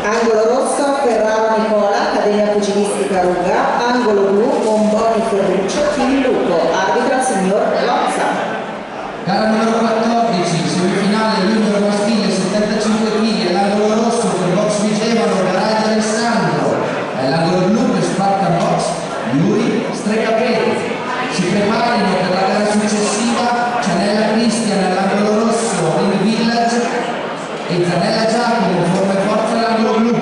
Angolo rosso Ferraro Nicola, Accademia Pugilistica Ruga. Angolo blu Bomboni Ferruccio, Team Luco. Arbitra signor Lozza. Gara numero 14, semifinale libero maschile 75 kg, all'angolo rosso per box Vigevano, Garage Alessandro, all'angolo blu per Spartan Box, Yuri Strecapeti. Si preparino per la gara successiva Cianella Cristian all'angolo rosso, Ring Village e Zanella Giacomo, forma e forza all'angolo blu.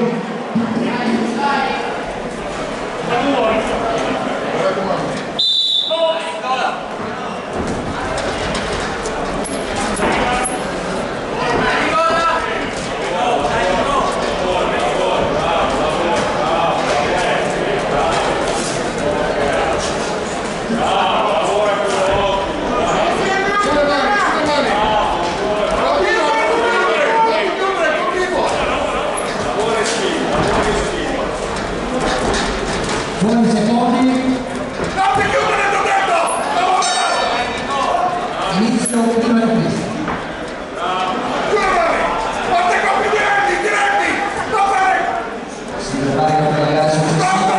Buoni secondi. Inizio prima ripresa. Si preparano per la gara successiva.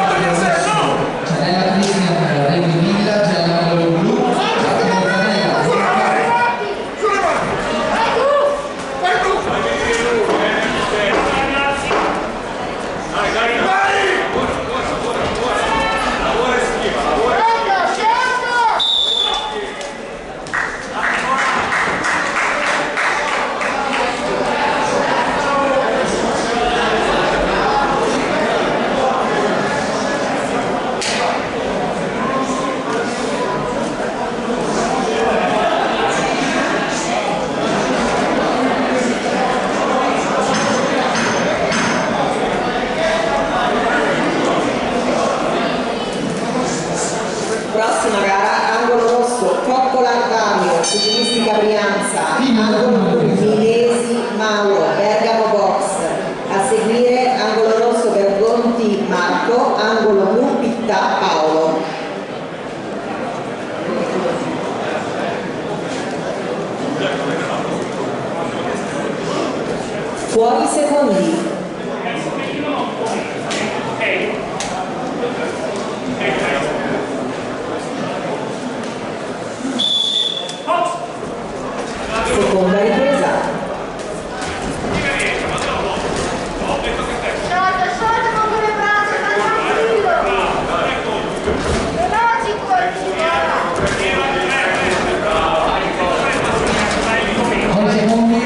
Cianella Cristian, Ring Village, all'angolo blu, Giacomo Zanella. Prossima gara, angolo rosso Coccola Artamio, Pugilistica Brianza. Angolo blu Milesi Mauro, Bergamo Box. A seguire angolo rosso Bergonti Marco, angolo blu Pittà Paolo. Fuori secondi. Seconda ripresa. Sciolta con le braccia, tranquillo. Veloci Buoni secondi.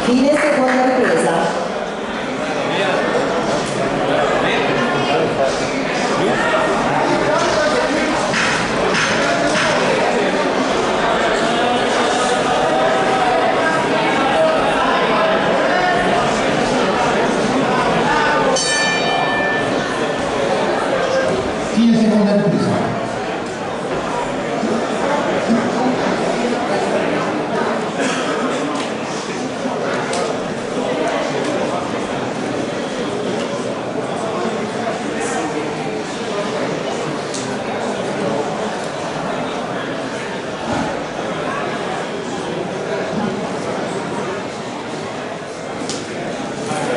Fine seconda ripresa. Fine seconda ripresa.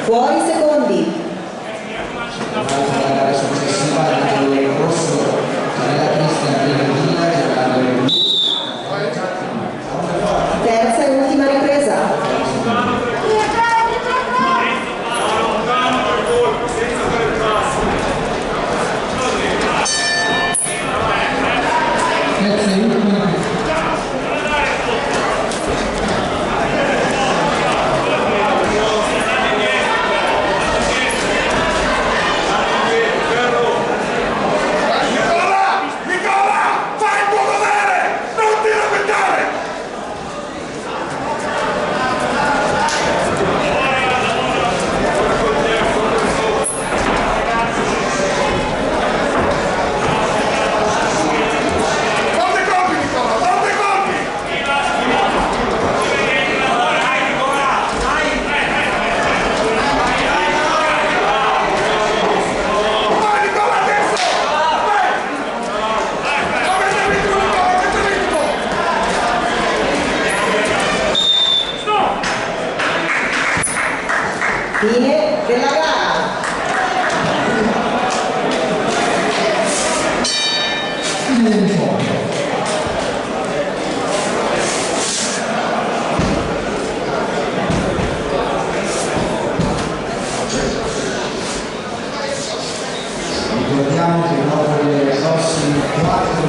Fuori secondi. La gara successiva all'angolo rosso, Cianella Cristian, Ring Village, all'angolo blu. Terza e ultima ripresa. Terza e ultima ripresa.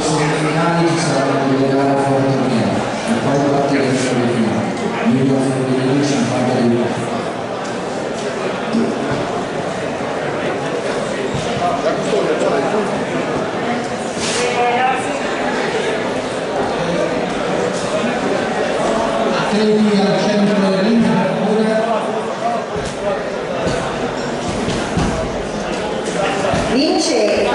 semifinali ci saranno delle gare fuori torneo e poi partiremo sulle finali. Junior femminile 50 di Luca. Atleti al centro del ring pure. Vince